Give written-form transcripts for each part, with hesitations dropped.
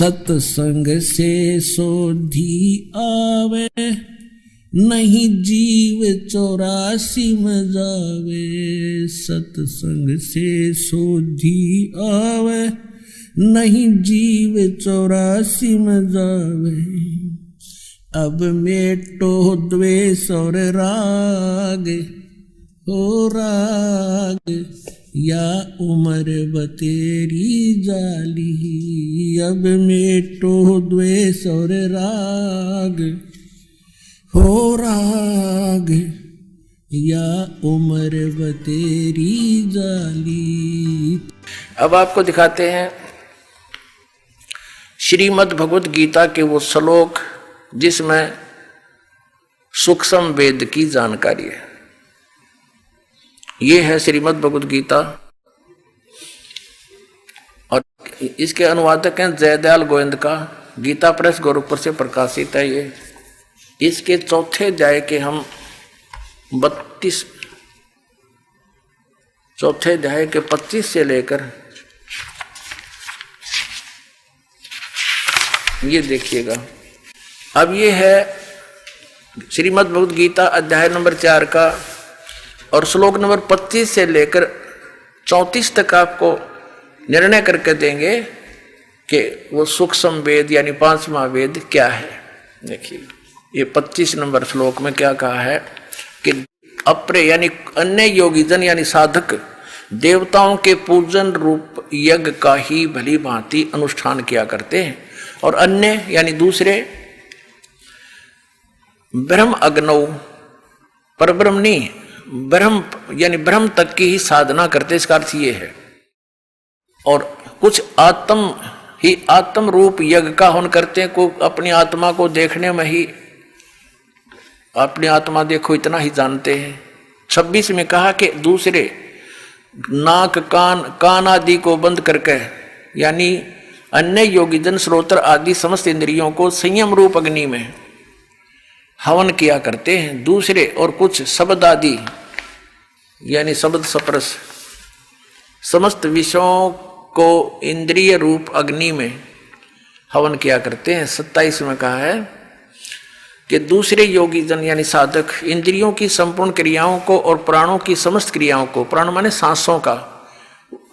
सत्संग से सोधी आवे, नहीं जीव 84 में जावे। सत्संग से सोधी आवे, नहीं जीव 84 में जावे। अब मेटो द्वेष और राग, हो राग या उम्र बतेरी जाली। अब मेटो द्वेष और राग, हो राग या उम्र बतेरी जाली। अब आपको दिखाते हैं श्रीमद् भगवत गीता के वो श्लोक जिसमें सूक्ष्म वेद की जानकारी है। ये है श्रीमद् भगवत गीता और इसके अनुवादक हैं जयदयाल गोविंद का, गीता प्रेस गोरखपुर से प्रकाशित है ये। इसके चौथे अध्याय के हम 32 चौथे अध्याय के 25 से लेकर ये देखिएगा। अब ये है श्रीमद् भगवत गीता अध्याय नंबर 4 का और श्लोक नंबर 25 से लेकर 34 तक आपको निर्णय करके देंगे कि वो सूक्ष्म वेद यानी 5वां वेद क्या है। देखिए ये 25 नंबर श्लोक में क्या कहा है कि अपरे यानी अन्य योगीजन यानी साधक देवताओं के पूजन रूप यज्ञ का ही भली भांति अनुष्ठान किया करते हैं और अन्य यानी दूसरे ब्रह्म अग्नौ पर ब्रह्म नहीं, ब्रह्म यानी ब्रह्म तक की ही साधना करते। इसका अर्थ ये है। और कुछ आत्म रूप यज्ञ का हवन करते हैं, को अपनी आत्मा को देखने में ही अपनी आत्मा देखो इतना ही जानते हैं। 26 में कहा कि दूसरे नाक कान आदि को बंद करके यानी अन्य योगीजन श्रोत्र आदि समस्त इंद्रियों को संयम रूप अग्नि में हवन किया करते हैं। दूसरे और कुछ शब्द आदि यानी शब्द स्पर्श समस्त विषयों को इंद्रिय रूप अग्नि में हवन किया करते हैं। 27 में कहा है कि दूसरे योगी जन यानी साधक इंद्रियों की संपूर्ण क्रियाओं को और प्राणों की समस्त क्रियाओं को, प्राण माने सांसों का,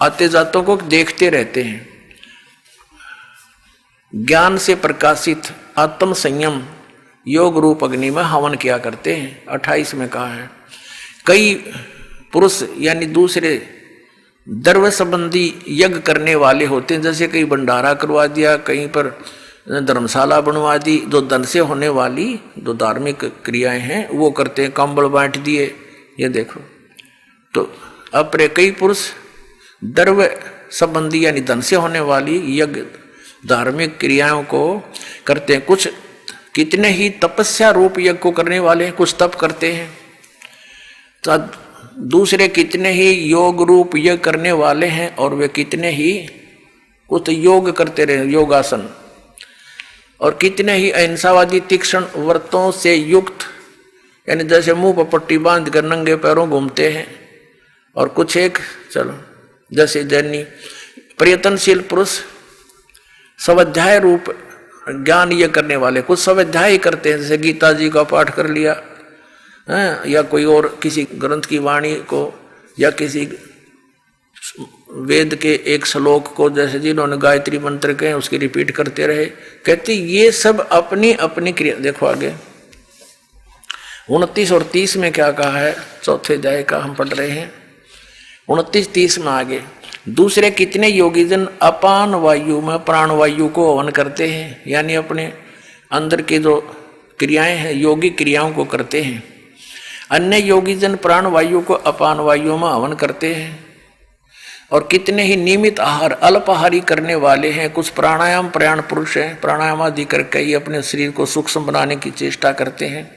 आते जातों को देखते रहते हैं। ज्ञान से प्रकाशित आत्म संयम योग रूप अग्नि में हवन किया करते हैं। 28 में कहा है कई पुरुष यानी दूसरे द्रव्य संबंधी यज्ञ करने वाले होते हैं, जैसे कहीं भंडारा करवा दिया, कहीं पर धर्मशाला बनवा दी। जो धन से होने वाली जो धार्मिक क्रियाएं हैं वो करते हैं, कंबल बांट दिए, ये देखो। तो अपने कई पुरुष द्रव्य संबंधी यानी धन से होने वाली यज्ञ धार्मिक क्रियाओं को करते हैं। कुछ कितने ही तपस्या रूप यज्ञ को करने वाले हैं, कुछ तप करते हैं। तो दूसरे कितने ही योग रूप यज्ञ करने वाले हैं और वे कितने ही कुछ योग करते रहे, योगासन। और कितने ही अहिंसावादी तीक्ष्ण व्रतों से युक्त यानी जैसे मुंह पर पट्टी बांध कर नंगे पैरों घूमते हैं। और कुछ एक चलो जैसे जैनी प्रयत्नशील पुरुष स्वाध्याय रूप ज्ञान ये करने वाले, कुछ स्वाध्याय करते हैं, जैसे गीता जी का पाठ कर लिया है, या कोई और किसी ग्रंथ की वाणी को या किसी वेद के एक श्लोक को, जैसे जिन्होंने गायत्री मंत्र के उसकी रिपीट करते रहे। कहते ये सब अपनी अपनी क्रिया। देखो आगे 29 और 30 में क्या कहा है, चौथे अध्याय का हम पढ़ रहे हैं। 29-30 में आगे दूसरे कितने योगीजन अपान वायु में प्राण वायु को हवन करते हैं, यानी अपने अंदर की जो क्रियाएं हैं योगी क्रियाओं को करते हैं। अन्य योगीजन प्राण वायु को अपान वायु में हवन करते हैं। और कितने ही नियमित आहार अल्पाहारी करने वाले हैं। कुछ प्राणायाम प्रयाण पुरुष हैं, प्राणायाम आदि करके ही अपने शरीर को सूक्ष्म बनाने की चेष्टा करते हैं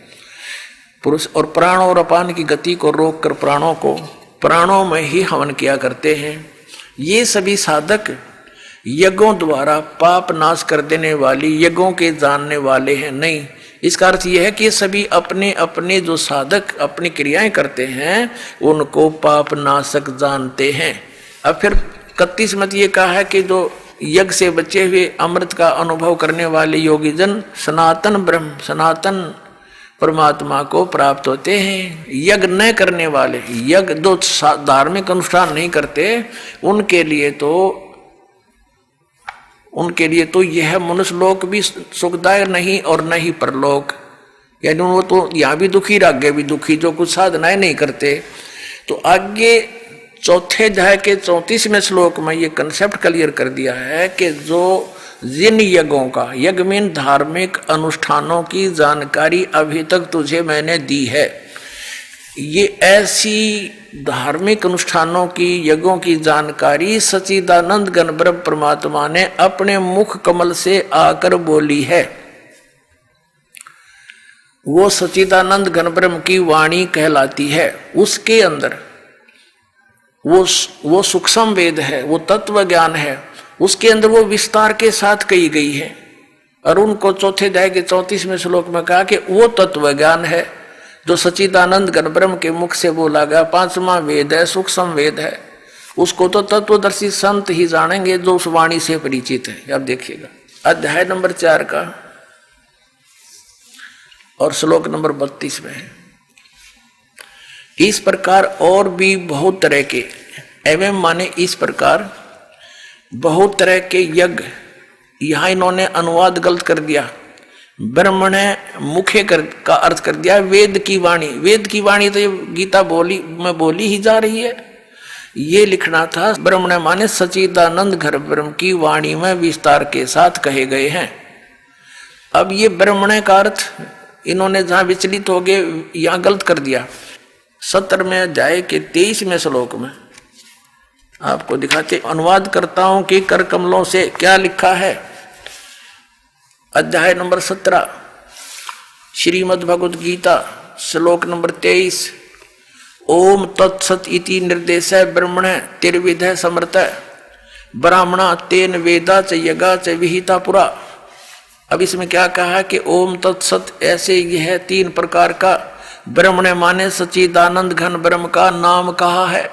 पुरुष। और प्राण और अपान की गति को रोक कर प्राणों को प्राणों में ही हवन किया करते हैं। ये सभी साधक यज्ञों द्वारा पाप नाश कर देने वाली यज्ञों के जानने वाले हैं नहीं। इसका अर्थ यह है कि ये सभी अपने अपने जो साधक अपनी क्रियाएं करते हैं उनको पाप नाशक जानते हैं। अब फिर 31 मत ये कहा है कि जो यज्ञ से बचे हुए अमृत का अनुभव करने वाले योगी जन सनातन ब्रह्म, सनातन परमात्मा को प्राप्त होते हैं। यज्ञ न करने वाले, यज्ञ जो धार्मिक अनुष्ठान नहीं करते, उनके लिए तो यह मनुष्य लोक भी सुखदायक नहीं और न ही परलोक, यानी वो तो यहाँ भी दुखी और आगे भी दुखी, जो कुछ साधनाएं नहीं करते। तो आगे चौथे अध्याय के 34वें श्लोक में ये कंसेप्ट क्लियर कर दिया है कि जो जिन यज्ञों का, यज्ञ में धार्मिक अनुष्ठानों की जानकारी अभी तक तुझे मैंने दी है, ये ऐसी धार्मिक अनुष्ठानों की, यज्ञों की जानकारी सच्चिदानंद घन ब्रह्म परमात्मा ने अपने मुख कमल से आकर बोली है। वो सच्चिदानंद घन ब्रह्म की वाणी कहलाती है। उसके अंदर वो सूक्ष्म वेद है, वो तत्व ज्ञान है, उसके अंदर वो विस्तार के साथ कही गई है। और उनको चौथे अध्याय के 34वें श्लोक में कहा कि वो तत्व ज्ञान है जो सच्चिदानंद घन ब्रह्म के मुख से बोला गया, 5वां वेद है, सूक्ष्म वेद है। उसको तो तत्वदर्शी संत ही जानेंगे जो उस वाणी से परिचित है। अब देखिएगा अध्याय नंबर 4 का और श्लोक नंबर 32 में है। इस प्रकार और भी बहुत तरह के, एवं माने इस प्रकार बहुत तरह के यज्ञ, यहां इन्होंने अनुवाद गलत कर दिया, ब्रह्मण मुखे का अर्थ कर दिया वेद की वाणी। वेद की वाणी तो ये गीता में बोली ही जा रही है, ये लिखना था ब्रह्मण माने सच्चिदानंद घन ब्रह्म की वाणी में विस्तार के साथ कहे गए हैं। अब ये ब्रह्मण का अर्थ इन्होंने जहां विचलित हो गए, यहां गलत कर दिया। 17वें अध्याय के 23वें श्लोक में आपको दिखाते अनुवादकर्ताओं के कर कमलों से क्या लिखा है। अध्याय नंबर 17 श्रीमद् भगवद गीता श्लोक नंबर 23। ओम तत्सत इति निर्देश ब्रह्मण तिर्विध समर्थ ब्राह्मणा तेन वेदा च यगा च विहिता पुरा। अब इसमें क्या कहा है कि ओम तत्सत, ऐसे यह 3 प्रकार का ब्रह्मण माने सच्चिदानंद घन ब्रह्म का नाम कहा है।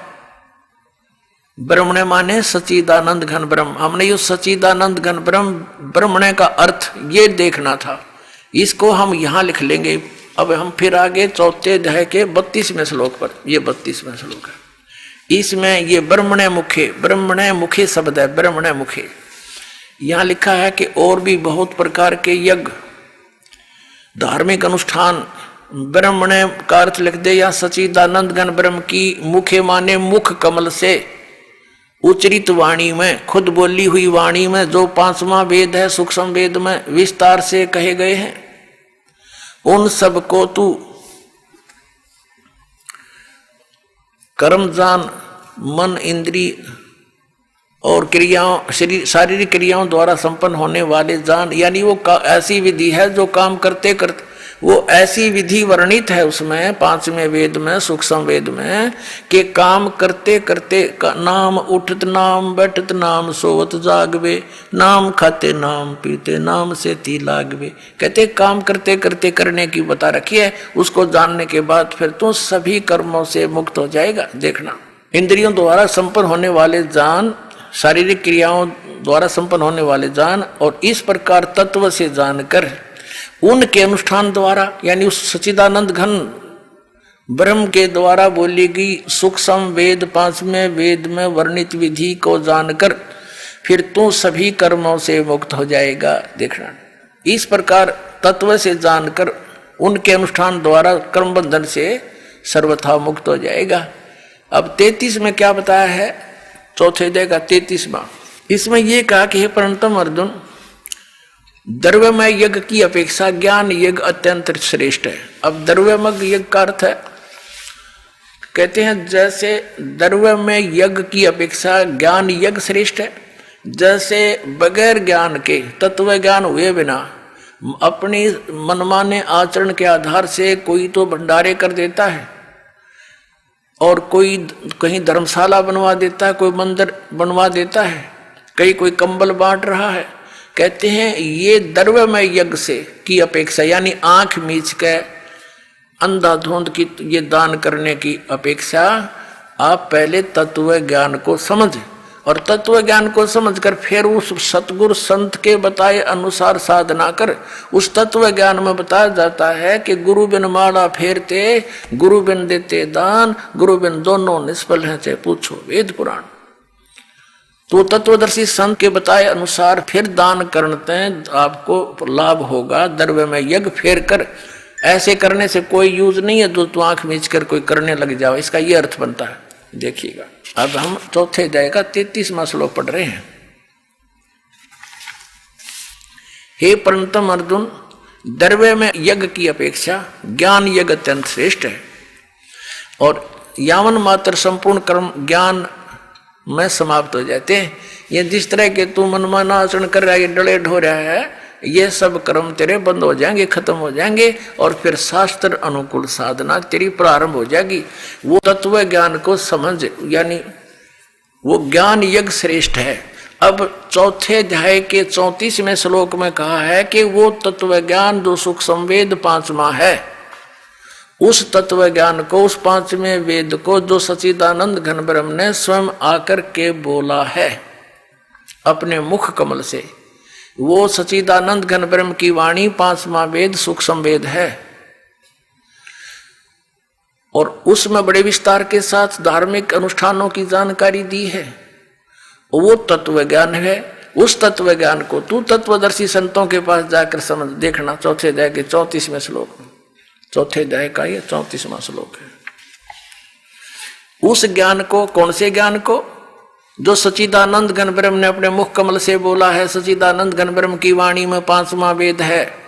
ब्रह्मण माने सच्चिदानंद घन ब्रह्म, हमने ये सच्चिदानंद घन ब्रह्म ब्रह्मण का अर्थ ये देखना था, इसको हम यहाँ लिख लेंगे। अब हम फिर आगे चौथे अध्याय के 32वें श्लोक पर, ये 32वां श्लोक है, इसमें ये ब्रह्मण मुखे शब्द है, ब्रह्मण मुखे। यहाँ लिखा है कि और भी बहुत प्रकार के यज्ञ, धार्मिक अनुष्ठान, ब्रह्मण का अर्थ लिख दे या सच्चिदानंद घन ब्रह्म की मुखे माने मुख कमल से उच्चरित वाणी में, खुद बोली हुई वाणी में, जो 5वां वेद है सूक्ष्म वेद में विस्तार से कहे गए हैं, उन सब को तू कर्म जान, मन इंद्रिय और क्रियाओं, शारीरिक क्रियाओं द्वारा संपन्न होने वाले जान, यानी वो ऐसी विधि है जो काम करते करते, वो ऐसी विधि वर्णित है उसमें 5वें वेद में सूक्ष्म वेद में कि काम करते करते नाम उठत नाम बैठत नाम सोवत जागवे, नाम खाते नाम पीते नाम से ती लागवे। कहते काम करते करते करने की बता रखी है, उसको जानने के बाद फिर तो सभी कर्मों से मुक्त हो जाएगा। देखना, इंद्रियों द्वारा संपन्न होने वाले जान, शारीरिक क्रियाओं द्वारा संपन्न होने वाले जान, और इस प्रकार तत्व से जानकर उनके अनुष्ठान द्वारा, यानी उस सच्चिदानंद घन ब्रह्म के द्वारा बोली गई सूक्ष्म वेद 5वें वेद में वर्णित विधि को जानकर फिर तू सभी कर्मों से मुक्त हो जाएगा। देखना, इस प्रकार तत्व से जानकर उनके अनुष्ठान द्वारा कर्म बंधन से सर्वथा मुक्त हो जाएगा। अब 33 में क्या बताया है, चौथे अध्याय का 33वां, इसमें यह कहा कि हे परंतम अर्जुन, द्रव्यमय यज्ञ की अपेक्षा ज्ञान यज्ञ अत्यंत श्रेष्ठ है। अब द्रव्यमय यज्ञ का अर्थ है, कहते हैं जैसे द्रव्यमय यज्ञ की अपेक्षा ज्ञान यज्ञ श्रेष्ठ है, जैसे बगैर ज्ञान के, तत्व ज्ञान हुए बिना अपनी मनमाने आचरण के आधार से कोई तो भंडारे कर देता है और कोई कहीं धर्मशाला बनवा देता है, कोई मंदिर बनवा देता है, कोई कंबल बांट रहा है। कहते हैं ये द्रव्यमय यज्ञ से की अपेक्षा, यानी आंख मीच के अंधाधुंध की ये दान करने की अपेक्षा आप पहले तत्व ज्ञान को समझ और तत्व ज्ञान को समझकर फिर उस सतगुरु संत के बताए अनुसार साधना कर। उस तत्व ज्ञान में बताया जाता है कि गुरु बिन माला फेरते, गुरु बिन देते दान, गुरु बिन दोनों निष्फल हैं, चाहे पूछो वेद पुराण। तो तत्वदर्शी संत के बताए अनुसार फिर दान करते हैं, आपको लाभ होगा। द्रव्य में यज्ञ फेर कर, ऐसे करने से कोई यूज नहीं है जो तू आंख मीच कर कोई करने लग जाओ, इसका ये अर्थ बनता है। देखिएगा, अब हम चौथे अध्याय का 33वां श्लोक पढ़ रहे हैं। हे परंतम अर्जुन, द्रव्य में यज्ञ की अपेक्षा ज्ञान यज्ञ अत्यंत श्रेष्ठ है, और यावन मात्र संपूर्ण कर्म ज्ञान में समाप्त हो जाते हैं। ये जिस तरह के तू मनमाना आचरण कर रहा है, ये डले ढो रहा है, ये सब कर्म तेरे बंद हो जाएंगे, खत्म हो जाएंगे, और फिर शास्त्र अनुकूल साधना तेरी प्रारंभ हो जाएगी। वो तत्व ज्ञान को समझ, यानी वो ज्ञान यज्ञ श्रेष्ठ है। अब चौथे अध्याय के 34वें श्लोक में कहा है कि वो तत्व ज्ञान जो सुख संवेद 5वां है, उस तत्व ज्ञान को, उस 5वें वेद को जो सच्चिदानंद घन ब्रह्म ने स्वयं आकर के बोला है अपने मुख कमल से, वो सच्चिदानंद घन ब्रह्म की वाणी 5वां वेद सुख संवेद है। और उसमें बड़े विस्तार के साथ धार्मिक अनुष्ठानों की जानकारी दी है। वो तत्व ज्ञान है। उस तत्व ज्ञान को तू तत्वदर्शी संतों के पास जाकर समझ देखना। चौथे अध्याय के 34वें श्लोक में, चौथे अध्याय का ये 34वां श्लोक है। उस ज्ञान को, कौन से ज्ञान को? जो सच्चिदानंद घन ब्रह्म ने अपने मुख कमल से बोला है, सच्चिदानंद घन ब्रह्म की वाणी में 5वां वेद है।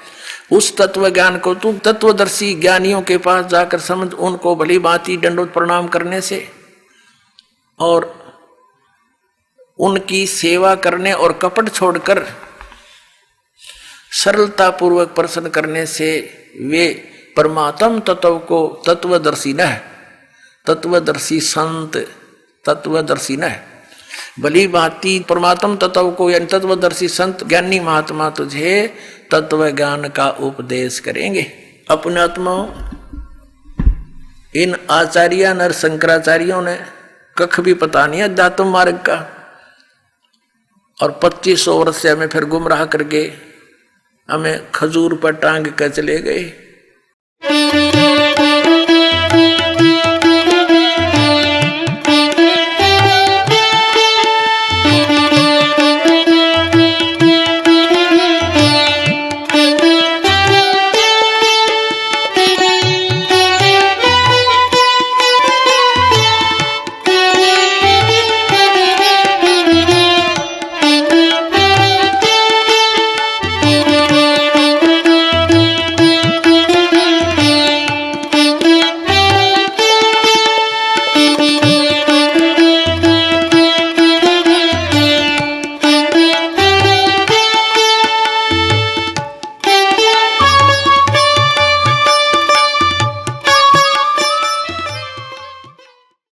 उस तत्व ज्ञान को तू तत्वदर्शी ज्ञानियों के पास जाकर समझ, उनको भली भांति दंडवत प्रणाम करने से और उनकी सेवा करने और कपट छोड़कर सरलता पूर्वक प्रसन्न करने से वे परमात्म तत्व को तत्वदर्शी न, तत्वदर्शी संत, तत्वदर्शी न भली भांति परमात्म तत्व को, यानी तत्वदर्शी संत ज्ञानी महात्मा तुझे तत्व ज्ञान का उपदेश करेंगे। अपने आत्माओं, इन आचार्य नर शंकराचार्यों ने कख भी पता नहीं अध्यात्म मार्ग का, और 2500 वर्ष से हमें फिर गुमराह करके हमें खजूर पर टांग कर चले गए।